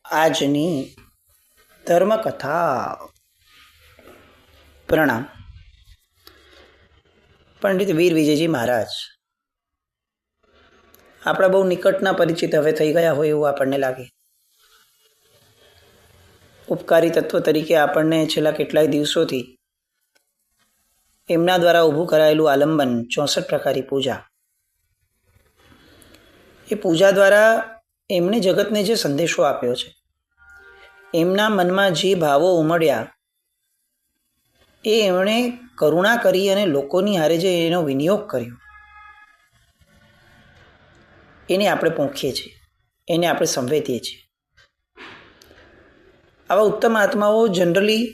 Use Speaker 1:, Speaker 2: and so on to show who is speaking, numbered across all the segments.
Speaker 1: આજની ધર્મકથા. પ્રણામ. પંડિત વીર વિજયજી મહારાજ આપણા બહુ નિકટના પરિચિત હવે થઈ ગયા હોય એવું આપણને લાગે. ઉપકારી તત્વ તરીકે આપણને છેલ્લા કેટલાય દિવસોથી એમના દ્વારા ઊભું કરાયેલું આલંબન 64 પ્રકારી પૂજા, એ પૂજા દ્વારા એમણે જગતને જે સંદેશો આપ્યો છે, એમના મનમાં જે ભાવો ઉમડ્યા, એ એમણે કરુણા કરી અને લોકોની હારે જે એનો વિનિયોગ કર્યો, એને આપણે પોંખીએ છીએ, એને આપણે સંવેદીએ છીએ. આવા ઉત્તમ આત્માઓ જનરલી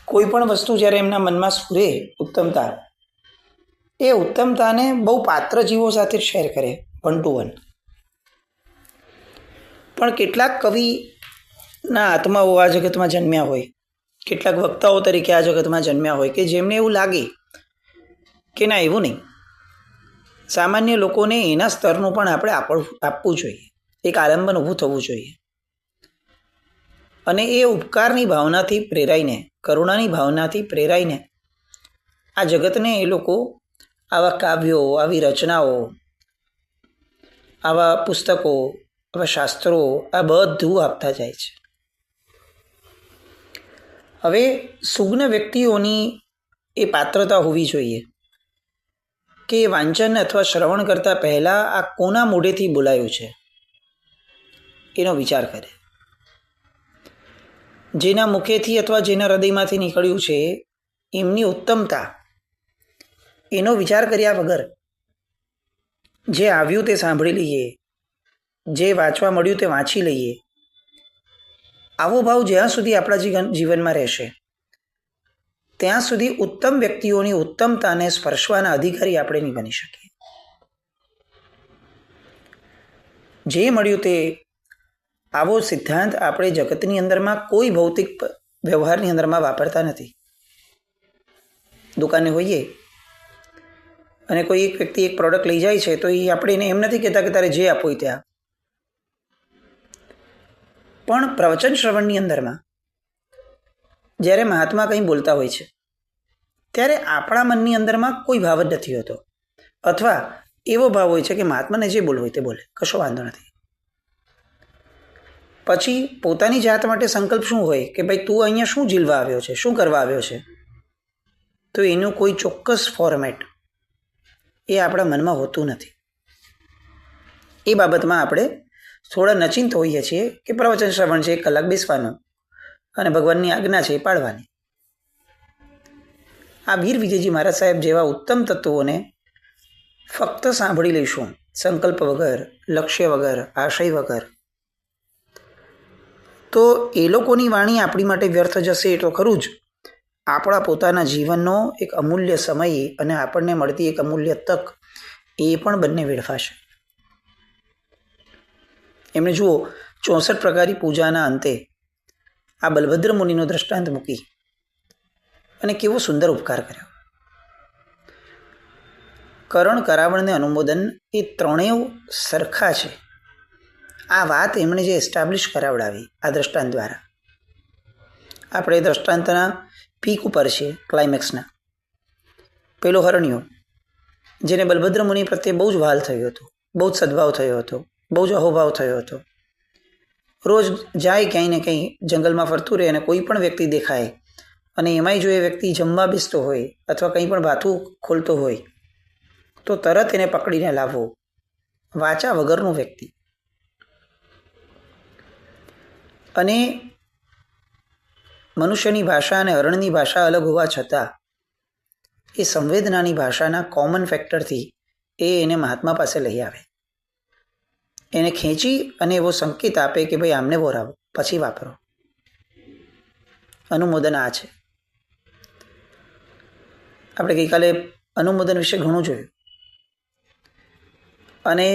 Speaker 1: કોઈ પણ વસ્તુ જ્યારે એમના મનમાં સ્ફુરે, ઉત્તમતા, એ ઉત્તમતાને બહુ પાત્ર જીવો સાથે શેર કરે, વન ટુ વન. પણ કેટલાક કવિના આત્માઓ આ જગતમાં જન્મ્યા હોય, કેટલાક વક્તાઓ તરીકે આ જગતમાં જન્મ્યા હોય કે જેમને એવું લાગે કે ના, એવું નહીં, સામાન્ય લોકોને એના સ્તરનું પણ આપણે આપવું જોઈએ, એક આલંબન ઊભું થવું જોઈએ. અને એ ઉપકારની ભાવનાથી પ્રેરાઈને, કરુણાની ભાવનાથી પ્રેરાઈને આ જગતને એ લોકો આવા કાવ્યો, આવી રચનાઓ, આવા પુસ્તકો, આવા શાસ્ત્રો, આ બધું આપતા જાય છે. હવે સુજ્ઞ વ્યક્તિઓની એ પાત્રતા હોવી જોઈએ કે વાંચન અથવા શ્રવણ કરતાં પહેલાં આ કોના મોઢેથી બોલાયું છે એનો વિચાર કરે. જેના મુખેથી અથવા જેના હૃદયમાંથી નીકળ્યું છે એમની ઉત્તમતા, એનો વિચાર કર્યા વગર જે આવ્યું તે સાંભળી લઈએ, જે વાંચવા મળ્યું તે વાંચી લઈએ, આવો ભાવ જ્યાં સુધી આપણા જીવનમાં રહેશે ત્યાં સુધી ઉત્તમ વ્યક્તિઓની ઉત્તમતાને સ્પર્શવાના અધિકારી આપણે નહીં બની શકીએ. જે મળ્યું તે આવો સિદ્ધાંત આપણે જગતની અંદરમાં કોઈ ભૌતિક વ્યવહારની અંદરમાં વાપરતા નથી. દુકાને હોઈએ અને કોઈ એક વ્યક્તિ એક પ્રોડક્ટ લઈ જાય છે તો એ આપણે એને એમ નથી કહેતા કે તારે જે આપવું હોય ત્યાં. પણ પ્રવચન શ્રવણની અંદરમાં જ્યારે મહાત્મા કંઈ બોલતા હોય છે ત્યારે આપણા મનની અંદરમાં કોઈ ભાવ જ નથી હોતો, અથવા એવો ભાવ હોય છે કે મહાત્માને જે બોલવું હોય તે બોલે, કશો વાંધો નથી. પછી પોતાની જાત માટે સંકલ્પ શું હોય કે ભાઈ તું અહીંયા શું ઝીલવા આવ્યો છે, શું કરવા આવ્યો છે, તો એનું કોઈ ચોક્કસ ફોર્મેટ એ આપણા મનમાં હોતું નથી. એ બાબતમાં આપણે થોડા નચિંત હોઈએ છીએ કે પ્રવચન શ્રવણ છે, 1 કલાક બેસવાનું અને ભગવાનની આજ્ઞા છે એ પાળવાની. આ વીર વિજયજી મહારાજ સાહેબ જેવા ઉત્તમ તત્વોને ફક્ત સાંભળી લઈશું, સંકલ્પ વગર, લક્ષ્ય વગર, આશય વગર, તો એ લોકોની વાણી આપણી માટે વ્યર્થ જશે એ તો ખરું જ. આપણા પોતાના જીવનનો એક અમૂલ્ય સમય અને આપણને મળતી એક અમૂલ્ય તક, એ પણ બંને વેડફાશે. એમણે જુઓ 64 પ્રકારી પૂજાના અંતે આ બલભદ્ર મુનિનો દ્રષ્ટાંત મૂકી અને કેવો સુંદર ઉપકાર કર્યો. કરણ, કરાવણ ને અનુમોદન એ ત્રણેય સરખા છે. આ વાત એમણે જે એસ્ટાબ્લિશ કરાવડાવી આ દ્રષ્ટાંત દ્વારા. આપણે દ્રષ્ટાંતના પીક ઉપર છીએ, ક્લાઇમેક્સના. પેલો હરણ્યો, જેને બલભદ્ર મુનિ પ્રત્યે બહુ જ વહાલ થયો હતો, બહુ જ સદભાવ થયો હતો, બહુ જ અહોભાવ થયો હતો. રોજ જાય ક્યાંય ને ક્યાંય જંગલમાં ફરતું રહે અને કોઈ પણ વ્યક્તિ દેખાય અને એમાંય જો એ વ્યક્તિ જમવા બેસતો હોય અથવા કંઈ પણ ભાથું ખોલતો હોય તો તરત એને પકડીને લાવવો. વાચા વગરનું વ્યક્તિ. અને મનુષ્યની ભાષા અને હરણની ભાષા અલગ હોવા છતાં એ સંવેદનાની ભાષાના કોમન ફેક્ટરથી એ એને મહાત્મા પાસે લઈ આવે, એને ખેંચી અને એવો સંકેત આપે કે ભાઈ આમને વોરાવો, પછી વાપરો. અનુમોદન આ છે. આપણે ગઈકાલે અનુમોદન વિશે ઘણું જોયું અને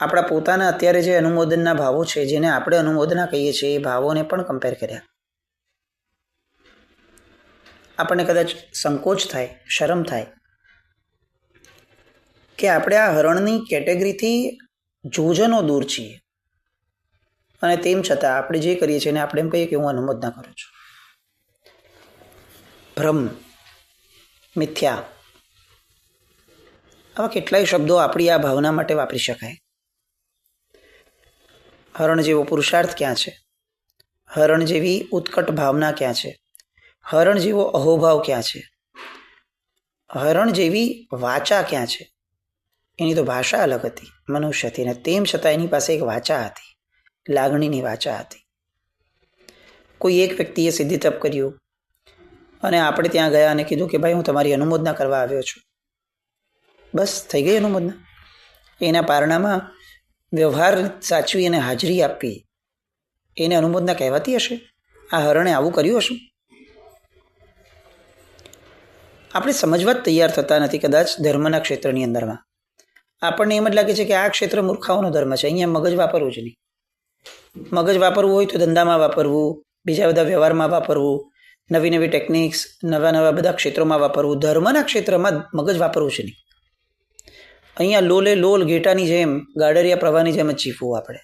Speaker 1: આપણા પોતાના અત્યારે જે અનુમોદનના ભાવો છે, જેને આપણે અનુમોદના કહીએ છીએ, એ ભાવોને પણ કમ્પેર કર્યા. આપણને કદાચ સંકોચ થાય, શરમ થાય કે આપણે આ હરણની કેટેગરીથી જોજનો દૂર છીએ. અને તેમ છતાં આપણે જે કરીએ છીએ એને આપણે એમ કહીએ કે હું અનુમોદના કરું છું. ભ્રમ, મિથ્યા, આવા કેટલાય શબ્દો આપણી આ ભાવના માટે વાપરી શકાય. હરણ જેવો પુરુષાર્થ ક્યાં છે? હરણ જેવી ઉત્કટ ભાવના ક્યાં છે? હરણ જેવો અહોભાવ ક્યાં છે? હરણ જેવી વાચા ક્યાં છે? એની તો ભાષા અલગ હતી મનુષ્યથી, અને તેમ છતાં એની પાસે એક વાચા હતી, લાગણીની વાચા હતી. કોઈ એક વ્યક્તિએ સિદ્ધિ તપ કર્યું અને આપણે ત્યાં ગયા અને કીધું કે ભાઈ હું તમારી અનુમોદના કરવા આવ્યો છું. બસ થઈ ગઈ અનુમોદના. એના પારણામાં વ્યવહાર સાચવી અને હાજરી આપવી એને અનુમોદના કહેવાતી હશે? આ હરણે આવું કર્યું હશે? આપણે સમજવા જ તૈયાર થતા નથી કદાચ ધર્મના ક્ષેત્રની અંદરમાં. આપણને એમ જ લાગે છે કે આ ક્ષેત્ર મૂર્ખાઓનો ધર્મ છે, અહીંયા મગજ વાપરવું જ નહીં. મગજ વાપરવું હોય તો ધંધામાં વાપરવું, બીજા બધા વ્યવહારમાં વાપરવું, નવી નવી ટેકનિક્સ, નવા નવા બધા ક્ષેત્રોમાં વાપરવું. ધર્મના ક્ષેત્રમાં મગજ વાપરવું છે નહીં. અહીંયા લોલે લોલ ઘેટાની જેમ, ગાડરિયા પ્રવાહની જેમ જ ચીફવું આપણે.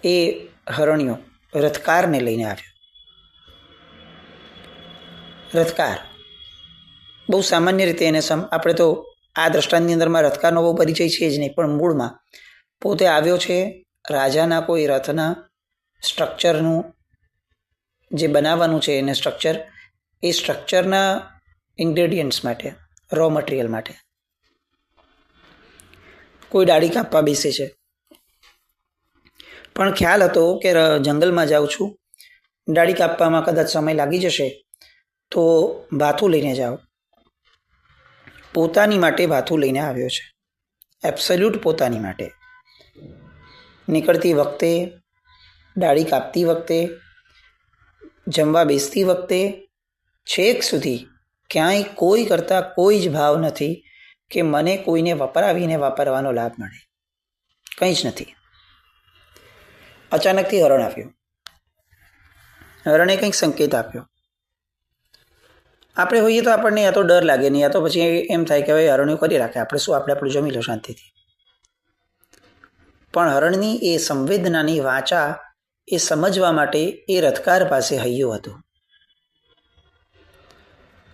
Speaker 1: એ હરણ્યો રથકારને લઈને આવ્યો. રથકાર બહુ સામાન્ય રીતે એને આપણે તો આ દ્રષ્ટાંતની અંદરમાં રથકારનો બહુ પરિચય છે જ નહીં, પણ મૂળમાં પોતે આવ્યો છે રાજાના કોઈ રથના સ્ટ્રક્ચરનું જે બનાવવાનું છે એને સ્ટ્રક્ચર, એ સ્ટ્રક્ચરના ઇન્ગ્રેડિયન્ટ્સ માટે, રો મટીરિયલ માટે. કોઈ ડાળી કાપવા બેસે છે, પણ ખ્યાલ હતો કે જંગલમાં જાઉં છું, ડાળી કાપવામાં કદાચ સમય લાગી જશે, તો ભાથું લઈને જાઓ. પોતાની માટે ભાથું લઈને આવ્યો છે, એબ્સોલ્યુટ પોતાની માટે. નીકળતી વખતે, ડાળી કાપતી વખતે, જમવા બેસતી વખતે, છેક સુધી ક્યાંય કોઈ કરતાં કોઈ જ ભાવ નથી કે મને કોઈને વપરાવીને વાપરવાનો લાભ મળે. કંઈ જ નથી. અચાનકથી હરણ આવ્યું. હરણે કંઈક સંકેત આપ્યો. આપણે હોઈએ તો આપણને યા તો ડર લાગે નહીં, યા તો પછી એમ થાય કે હવે હરણ્યું કરી રાખે, આપણે શું, આપણે આપણું જમી લો શાંતિથી. પણ હરણની એ સંવેદનાની વાચા એ સમજવા માટે એ રથકાર પાસે હૈયું હતું.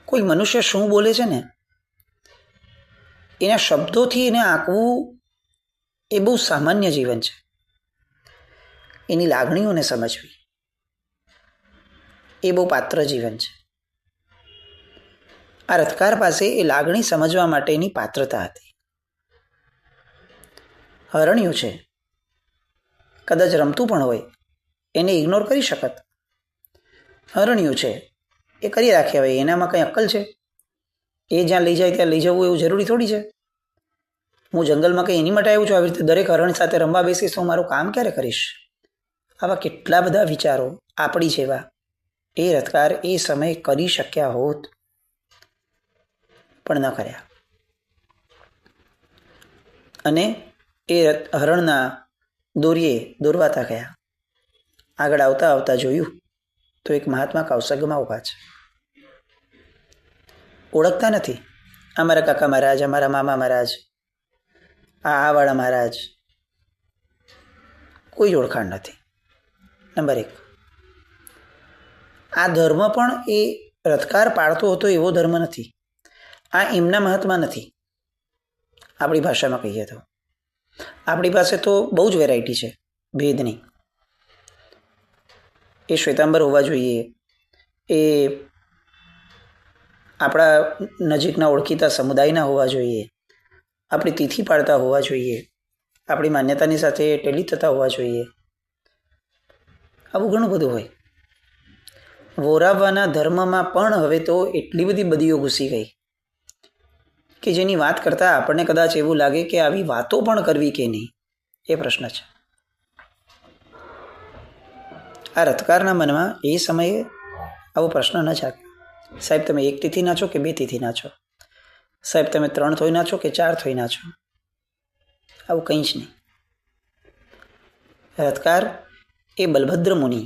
Speaker 1: કોઈ મનુષ્ય શું બોલે છે ને એના શબ્દોથી એને આંકવું એ બહુ સામાન્ય જીવન છે. એની લાગણીઓને સમજવી એ બહુ પાત્ર જીવન છે. આ રથકાર પાસે એ લાગણી સમજવા માટેની પાત્રતા હતી. હરણ્યું છે, કદાચ રમતું પણ હોય, એને ઇગ્નોર કરી શકત. હરણ્યું છે, એ કરી રાખે. હવે એનામાં કંઈ અક્કલ છે? એ જ્યાં લઈ જાય ત્યાં લઈ જવું એવું જરૂરી થોડી છે. હું જંગલમાં કંઈ એની માટે આવ્યું છું? આવી રીતે દરેક હરણ સાથે રમવા બેસીશ તો મારું કામ ક્યારે કરીશ? આવા કેટલા બધા વિચારો આપણી જેવા એ રથકાર એ સમયે કરી શક્યા હોત, પણ ન કર્યા. અને એ હરણના દોરીએ દોરવાતા ગયા. આગળ આવતા આવતા જોયું તો એક મહાત્મા કૌશગમાં ઊભા છે. ઓળખતા નથી. અમારા કાકા મહારાજ, અમારા મામા મહારાજ, આ વાળા મહારાજ, કોઈ ઓળખાણ નથી. નંબર 1, આ ધર્મ પણ એ રથકાર પાળતો હતો એવો ધર્મ નથી. આ એમના મહાત્મા નથી. આપણી ભાષામાં કહીએ તો આપણી પાસે તો બહુ જ વેરાયટી છે ભેદની. એ શ્વેતાંબર હોવા જોઈએ, એ આપણા નજીકના ઓળખીતા સમુદાયના હોવા જોઈએ, આપણી તિથિ પાડતા હોવા જોઈએ, આપણી માન્યતાની સાથે ટેલી થતા હોવા જોઈએ. આવું ઘણું બધું હોય. વોરાવવાના ધર્મમાં પણ હવે તો એટલી બધી બદીઓ ઘૂસી ગઈ કે જેની વાત કરતાં આપણને કદાચ એવું લાગે કે આવી વાતો પણ કરવી કે નહીં, એ પ્રશ્ન છે. આ રથકારના મનમાં એ સમયે આવો પ્રશ્ન ન જાગ્યો. સાહેબ તમે 1 તિથિના છો કે 2 તિથિના છો? સાહેબ તમે 3 થોઈના છો કે 4 થોઈના છો? આવું કંઈ જ નહીં. રથકાર એ બલભદ્ર મુનિ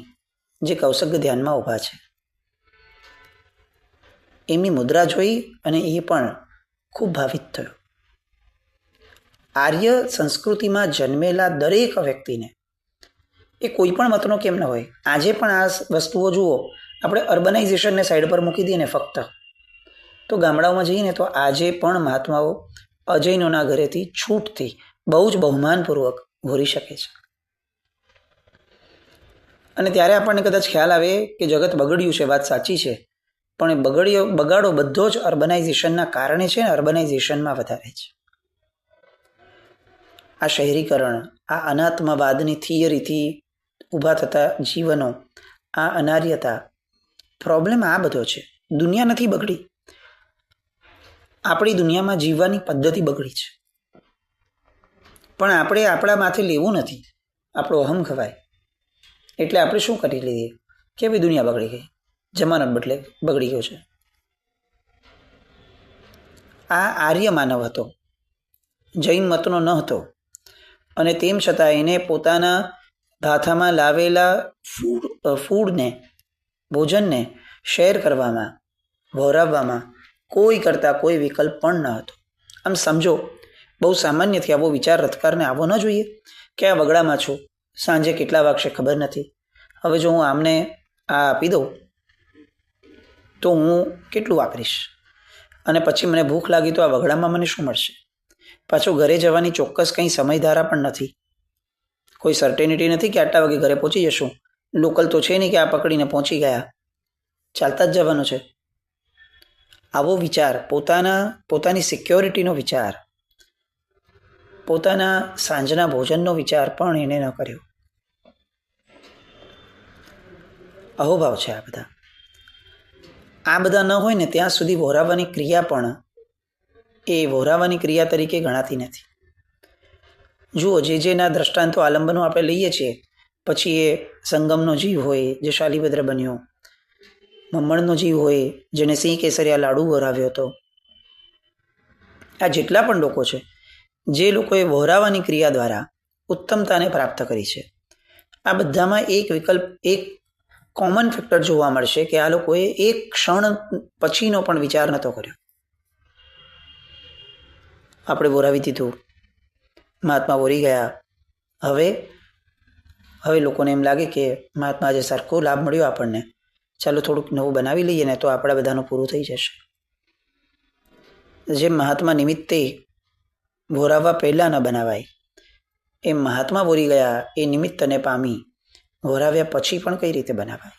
Speaker 1: જે કૌશગ ધ્યાનમાં ઊભા છે, એમની મુદ્રા જોઈ અને એ પણ ખૂબ ભાવિત થયો. આર્ય સંસ્કૃતિમાં જન્મેલા દરેક વ્યક્તિને, એ કોઈ પણ મતનો કેમ ન હોય, આજે પણ આ વસ્તુઓ જુઓ, આપણે અર્બનાઇઝેશનને સાઈડ પર મૂકી દઈએ ને ફક્ત, તો ગામડાઓમાં જઈએ ને તો આજે પણ મહાત્માઓ અજૈનોના ઘરેથી છૂટથી બહુ જ બહુમાનપૂર્વક ઘોરી શકે છે. અને ત્યારે આપણને કદાચ ખ્યાલ આવે કે જગત બગડ્યું છે, વાત સાચી છે, પણ એ બગાડો બધો જ અર્બનાઇઝેશનના કારણે છે ને અર્બનાઇઝેશનમાં વધારે છે. આ શહેરીકરણ, આ અનાત્મવાદની થિયરીથી ઊભા થતા જીવનો, આ અનાર્યતા, પ્રોબ્લેમ આ બધો છે. દુનિયા નથી બગડી, આપણી દુનિયામાં જીવવાની પદ્ધતિ બગડી છે. પણ આપણે આપણા માથે લેવું નથી, આપણો અહમ ખવાય. એટલે આપણે શું કરી લઈએ કે ભાઈ દુનિયા બગડી ગઈ, જમાનો બદલે બગડી ગયો છે. આ આર્ય માનવ હતો, જૈન મતનો ન હતો, અને તેમ છતાં એને પોતાના ભાથામાં લાવેલા ફૂડને, ભોજનને શેર કરવામાં, વહોરાવવામાં કોઈ કરતાં કોઈ વિકલ્પ પણ ન હતો. આમ સમજો, બહુ સામાન્યથી આવો વિચાર રથકારને આવો ન જોઈએ કે આ વગડામાં છું, સાંજે કેટલા વાગશે ખબર નથી, હવે જો હું આમને આ આપી દઉં તો હું કેટલું વાપરીશ, અને પછી મને ભૂખ લાગી તો આ વગડામાં મને શું મળશે. પાછું ઘરે જવાની ચોક્કસ કંઈ સમયધારા પણ નથી, કોઈ સર્ટેનિટી નથી કે આટલા વાગે ઘરે પહોંચી જશું. લોકલ તો છે નહીં કે આ પકડીને પહોંચી ગયા, ચાલતા જ જવાનું છે. આવો વિચાર, પોતાની સિક્યોરિટીનો વિચાર, પોતાના સાંજના ભોજનનો વિચાર પણ એને ન કર્યો. અહોભાવ છે આ બધા ન હોય ને ત્યાં સુધી વહોરાવાની ક્રિયા પણ એ વહોરાવાની ક્રિયા તરીકે ગણાતી નથી. જુઓ, જેના દ્રષ્ટાંતો આલંબનો આપણે લઈએ છીએ, પછી એ સંગમનો જીવ હોય જે શાલિભદ્ર બન્યો, મમ્મણનો જીવ હોય જેને સિંહ કેસરિયા લાડુ વહોરાવ્યો હતો, આ જેટલા પણ લોકો છે, જે લોકોએ વહોરાવાની ક્રિયા દ્વારા ઉત્તમતાને પ્રાપ્ત કરી છે, આ બધામાં એક વિકલ્પ, એક કોમન ફેક્ટર જોવા મળશે કે આ લોકોએ એક ક્ષણ પછીનો પણ વિચાર નહોતો કર્યો. આપણે વહોરાવી દીધું, મહાત્મા વહોરી ગયા, હવે લોકોને એમ લાગે કે મહાત્મા આજે સરખો લાભ મળ્યો આપણને, ચાલો થોડુંક નવું બનાવી લઈએ ને તો આપણા બધાનું પૂરું થઈ જશે. જેમ મહાત્મા નિમિત્તે વહોરાવવા પહેલાં ન બનાવાય, એમ મહાત્મા વહોરી ગયા એ નિમિત્તને પામી વહોરાવ્યા પછી પણ કઈ રીતે બનાવાય.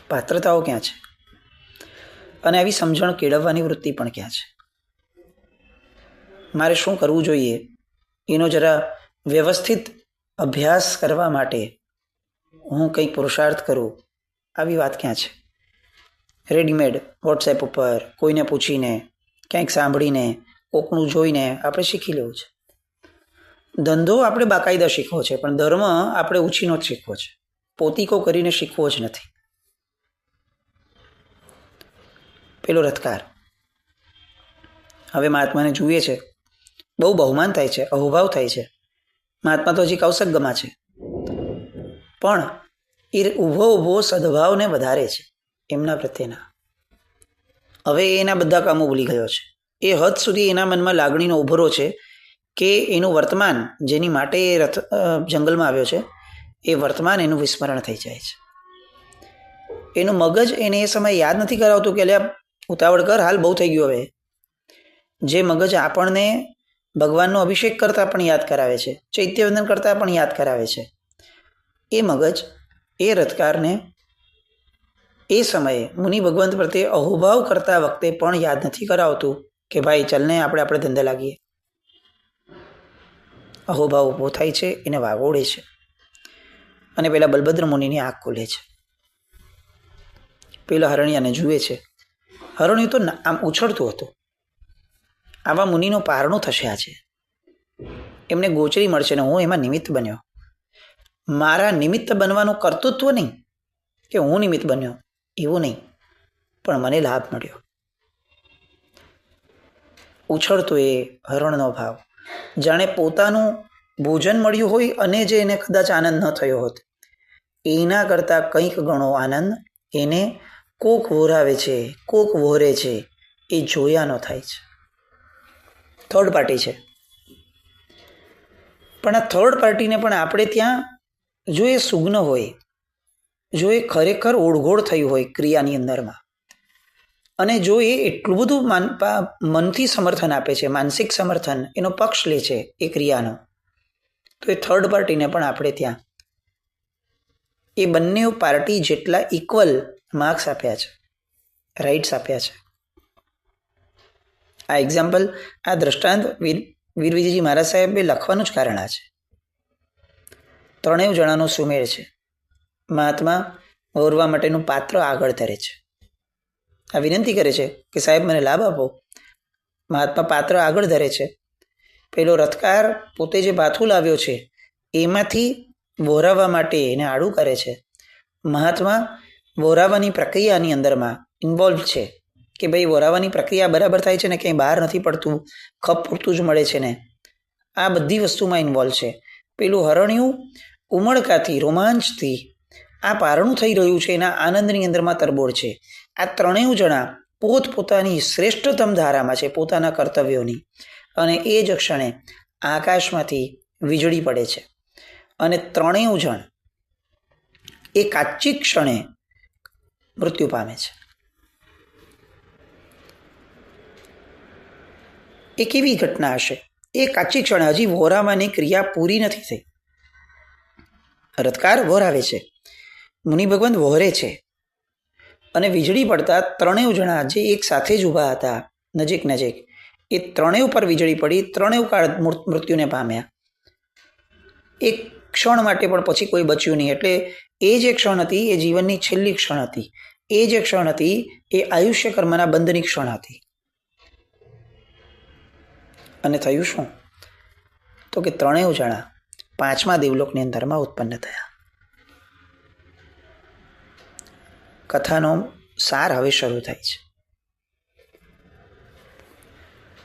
Speaker 1: પાત્રતાઓ ક્યાં છે, અને આવી સમજણ કેળવવાની વૃત્તિ પણ ક્યાં છે. મારે શું કરવું જોઈએ એનો જરા વ્યવસ્થિત અભ્યાસ કરવા માટે હું કંઈક પુરુષાર્થ કરું, આવી વાત ક્યાં છે. રેડીમેડ વોટ્સએપ ઉપર કોઈને પૂછીને, ક્યાંક સાંભળીને, કોકનું જોઈને આપણે શીખી લેવું છે. ધંધો આપણે બાકાયદા શીખવો છે, પણ ધર્મ આપણે ઉછીનો જ શીખવો છે, પોતીકો કરીને શીખવો જ નથી. પેલો રથકાર હવે મહાત્માને જુએ છે, બહુ બહુમાન થાય છે, અહોભાવ થાય છે. મહાત્મા તો હજી કૌશકગમા છે, પણ એ ઊભો સદભાવને વધારે છે એમના પ્રત્યેના. હવે એના બધા કામો ભૂલી ગયો છે. એ હદ સુધી એના મનમાં લાગણીનો ઉભરો છે કે એનું વર્તમાન, જેની માટે એ જંગલમાં આવ્યો છે, એ વર્તમાન એનું વિસ્મરણ થઈ જાય છે. એનું મગજ એને એ સમય યાદ નથી કરાવતું કે અલ્યા ઉતાવળ કર, હાલ બહુ થઈ ગયું. હવે જે મગજ આપણને ભગવાનનો અભિષેક કરતાં પણ યાદ કરાવે છે, ચૈત્યવંદન કરતાં પણ યાદ કરાવે છે, એ મગજ એ રથકારને એ સમયે મુનિ ભગવંત પ્રત્યે અહોભાવ કરતા વખતે પણ યાદ નથી કરાવતું કે ભાઈ ચલને આપણે ધંધે લાગીએ. અહોભાવ ઊભો થાય છે, એને વાગોડે છે, અને પેલા બલભદ્ર મુનિની આંખ ખુલે છે. પેલા હરણિયાને જુએ છે. હરણિયું તો આમ ઉછળતું હતું. આવા મુનિનો પારણો થશે આજે, એમને ગોચરી મળશે ને હું એમાં નિમિત્ત બન્યો. મારા નિમિત્ત બનવાનું કર્તૃત્વ નહીં કે હું નિમિત્ત બન્યો એવું નહીં, પણ મને લાભ મળ્યો. ઉછળતો એ હરણનો ભાવ, જાણે પોતાનું ભોજન મળ્યું હોય અને જે એને કદાચ આનંદ ન થયો હોત એના કરતાં કંઈક ગણો આનંદ એને કોક વહોરાવે છે, કોક વહોરે છે એ જોયાનો થાય છે. થર્ડ પાર્ટી છે. પણ આ થર્ડ પાર્ટીને પણ આપણે ત્યાં જો એ સુગ્ન હોય, જો એ ખરેખર ઓળઘોળ થયું હોય ક્રિયાની અંદરમાં, અને જો એ એટલું બધું મનથી સમર્થન આપે છે, માનસિક સમર્થન એનો પક્ષ લે છે એ ક્રિયાનો, તો એ થર્ડ પાર્ટીને પણ આપણે ત્યાં એ બંને પાર્ટી જેટલા ઇક્વલ માર્ક્સ આપ્યા છે, રાઇટ્સ આપ્યા છે. આ એક્ઝામ્પલ, આ દ્રષ્ટાંત વીર વિજયજી મહારાજ સાહેબે લખવાનું જ કારણ આ છે. ત્રણેય જણાનો સુમેળ છે. મહાત્મા વહોરવા માટેનું પાત્ર આગળ ધરે છે, આ વિનંતી કરે છે કે સાહેબ મને લાભ આપો. મહાત્મા પાત્ર આગળ ધરે છે. પેલો રથકાર પોતે જે બાથું લાવ્યો છે એમાંથી વહોરાવવા માટે એને આડું કરે છે. મહાત્મા વહોરાવવાની પ્રક્રિયાની અંદરમાં ઇન્વોલ્વ છે કે ભાઈ વહોરાવવાની પ્રક્રિયા બરાબર થાય છે ને, કંઈ બહાર નથી પડતું, ખપ પૂરતું જ મળે છે ને, આ બધી વસ્તુમાં ઇન્વોલ્વ છે. પેલું હરણિયું ઉમળકાથી, રોમાંચથી આ પારણું થઈ રહ્યું છે, એના આનંદની અંદરમાં તરબોળ છે. આ ત્રણેય જણા પોતપોતાની શ્રેષ્ઠતમ ધારામાં છે, પોતાના કર્તવ્યોની, અને એ જ ક્ષણે આકાશમાંથી વીજળી પડે છે અને ત્રણેય જણ એ કાચી ક્ષણે મૃત્યુ પામે છે. એ કેવી ઘટના હશે? એ કાચી ક્ષણે, હજી વહોરાવાની ક્રિયા પૂરી નથી થઈ. રથકાર વહોરાવે છે, મુનિ ભગવંત વહોરે છે, અને વીજળી પડતા ત્રણેય જણા જે એક સાથે જ ઊભા હતા નજીક નજીક, એ ત્રણેય ઉપર વીજળી પડી, ત્રણેય કાળ મૃત્યુને પામ્યા. એક ક્ષણ માટે પણ પછી કોઈ બચ્યું નહીં. એટલે એ જે ક્ષણ હતી એ જીવનની છેલ્લી ક્ષણ હતી. એ જે ક્ષણ હતી એ આયુષ્ય કર્મના બંધની ક્ષણ હતી. અને થયું શું? તો કે ત્રણેય જણા પાંચમા દેવલોકની અંદરમાં ઉત્પન્ન થયા. કથાનો સાર હવે શરૂ થાય છે.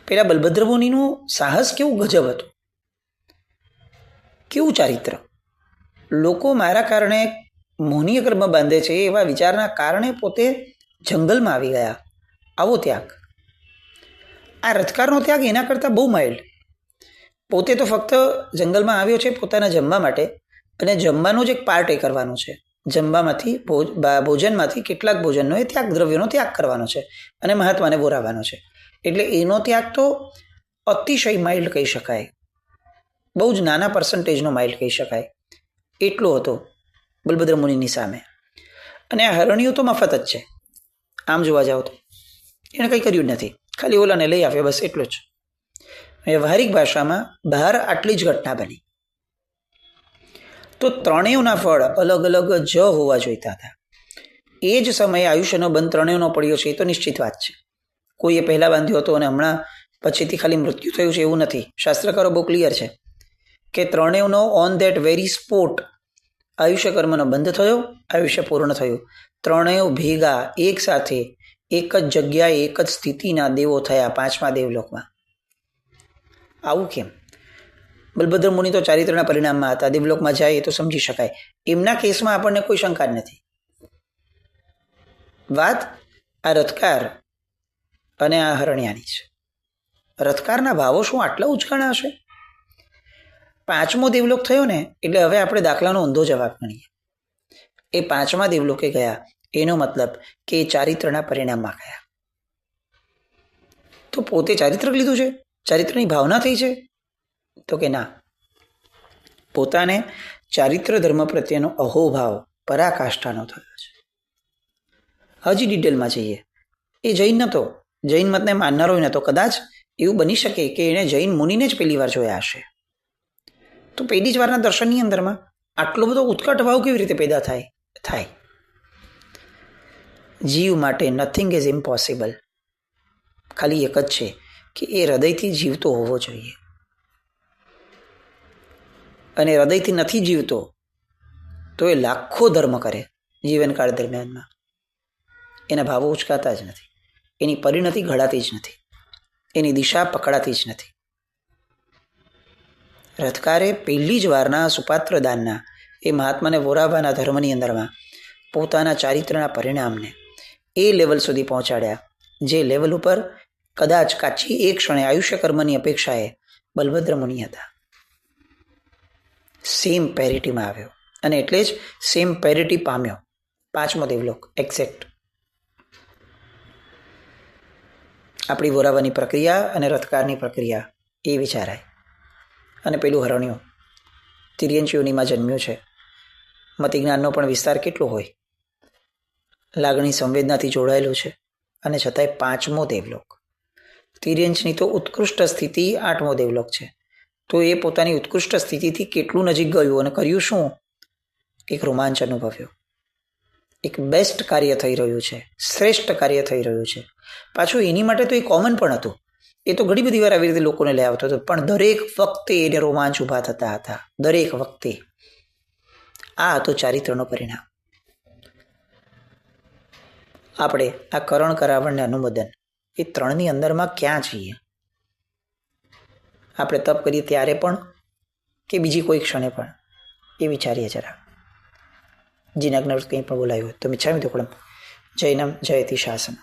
Speaker 1: પેલા બલભદ્ર મુનિનું સાહસ કેવું ગજબ હતું, કેવું ચારિત્ર! લોકો મારા કારણે મોહનીય કર્મ બાંધે છે એવા વિચારના કારણે પોતે જંગલમાં આવી ગયા. આવો ત્યાગ! આ રથકારનો ત્યાગ એના કરતાં બહુ માઇલ્ડ. પોતે તો ફક્ત જંગલમાં આવ્યો છે પોતાના જમવા માટે, અને જમવાનું જ એક પાર્ટ એ કરવાનું છે. જમવામાંથી, ભોજનમાંથી કેટલાક ભોજનનો એ ત્યાગ, દ્રવ્યનો ત્યાગ કરવાનો છે, અને મહાત્માને વહોરાવવાનો છે. એટલે એનો ત્યાગ તો અતિશય માઇલ્ડ કહી શકાય, બહુ જ નાના પર્સન્ટેજનો માઇલ્ડ કહી શકાય. એટલો હતો બલભદ્ર મુનિની સામે. અને આ હરણિયું તો મફત જ છે, આમ જોવા જાઓ તો એણે કંઈ કર્યું જ નથી, ખાલી ઓલાને લઈ આવ્યો, બસ એટલું જ. વ્યવહારિક ભાષામાં બહાર આટલી જ ઘટના બની. તો ત્રણેયના ફળ અલગ અલગ જ હોવા જોઈતા હતા. એ જ સમયે આયુષ્યનો બંધ ત્રણેયનો પડ્યો છે એ તો નિશ્ચિત વાત છે. કોઈએ પહેલાં બાંધ્યો હતો અને હમણાં પછીથી ખાલી મૃત્યુ થયું છે એવું નથી. શાસ્ત્રકારો બહુ ક્લિયર છે કે ત્રણેયનો ઓન ધેટ વેરી સ્પોટ આયુષ્ય કર્મનો બંધ થયો, આયુષ્ય પૂર્ણ થયું. ત્રણેય ભેગા એક સાથે એક જ જગ્યાએ એક જ સ્થિતિના દેવો થયા પાંચમા દેવલોકમાં. આવું કેમ? બલભદ્ર મુનિ તો ચારિત્રના પરિણામમાં હતા, દેવલોકમાં જાય એ તો સમજી શકાય. એમના કેસમાં આપણને કોઈ શંકા જ નથી. વાત આ રથકાર અને આ હરણ્યાની છે. રથકારના ભાવો શું આટલા ઉચકાણા હશે? પાંચમો દેવલોક થયો ને એટલે હવે આપણે દાખલાનો ઊંધો જવાબ ગણીએ. એ પાંચમા દેવલોકે ગયા એનો મતલબ કે એ ચારિત્રના પરિણામમાં ગયા. તો પોતે ચારિત્ર લીધું છે, ચારિત્રની ભાવના થઈ છે? તો કે ના, પોતાને ચારિત્ર ધર્મ પ્રત્યેનો અહોભાવ પરાકાષ્ઠાનો થયો છે. હજી ડિટેલમાં જઈએ. એ જૈન નહોતો, જૈન મતને માનનારો નહોતો. કદાચ એવું બની શકે કે એણે જૈન મુનિને જ પહેલી વાર જોયા હશે. તો પહેલી જ વારના દર્શનની અંદરમાં આટલો બધો ઉત્કટ ભાવ કેવી રીતે પેદા થાય? જીવ માટે નથિંગ ઇઝ ઇમ્પોસિબલ. ખાલી એક જ છે કે એ હૃદયથી જીવતો હોવો જોઈએ. અને હૃદયથી નથી જીવતો તો એ લાખો ધર્મ કરે જીવનકાળ દરમિયાનમાં, એના ભાવો ઉચકાતા જ નથી, એની પરિણતિ ઘડાતી જ નથી, એની દિશા પકડાતી જ નથી. રથકારે પહેલી જ વારના સુપાત્ર દાનના એ મહાત્માને વહોરાવવાના ધર્મની અંદરમાં પોતાના ચારિત્રના પરિણામને એ લેવલ સુધી પહોંચાડ્યા જે લેવલ ઉપર કદાચ કાચી એક ક્ષણે આયુષ્ય કર્મની અપેક્ષાએ બલભદ્ર મુનિ હતા. સેમ પેરિટીમાં આવ્યો અને એટલે જ સેમ પેરિટી પામ્યો. 5મો દેવલોક એક્ઝેક્ટ. આપણી વોરાવાની પ્રક્રિયા અને રથકારની પ્રક્રિયા એ વિચારાય. અને પેલું હરણ્યો તિર્યંચયોનીમાં જન્મ્યું છે. મતિજ્ઞાનનો પણ વિસ્તાર કેટલો હોય, લાગણી સંવેદનાથી જોડાયેલું છે અને છતાંય 5મો દેવલોક. તિર્યંચની તો ઉત્કૃષ્ટ સ્થિતિ 8મો દેવલોક છે. તો એ પોતાની ઉત્કૃષ્ટ સ્થિતિથી કેટલું નજીક ગયું અને કર્યું શું? એક રોમાંચ અનુભવ્યો. એક બેસ્ટ કાર્ય થઈ રહ્યું છે, શ્રેષ્ઠ કાર્ય થઈ રહ્યું છે. પાછું એની માટે તો એ કોમન પણ હતું. એ તો ઘણી બધી વાર આવી રીતે લોકોને લઈ આવતો હતો, પણ દરેક વખતે એને રોમાંચ ઊભા થતા હતા. દરેક વખતે. આ હતું ચારિત્રનો પરિણામ. આપણે આ કરણ, કરાવણ ને અનુમોદન એ 3ની અંદરમાં ક્યાં છીએ? આપણે તપ કરીએ ત્યારે પણ કે બીજી કોઈ ક્ષણે પણ એ વિચારીએ જરા. જીનાજ્ઞા કંઈ પણ બોલાયું હોય તો મિચ્છામિ દુક્કડમ. જૈનમ જયતિ શાસન.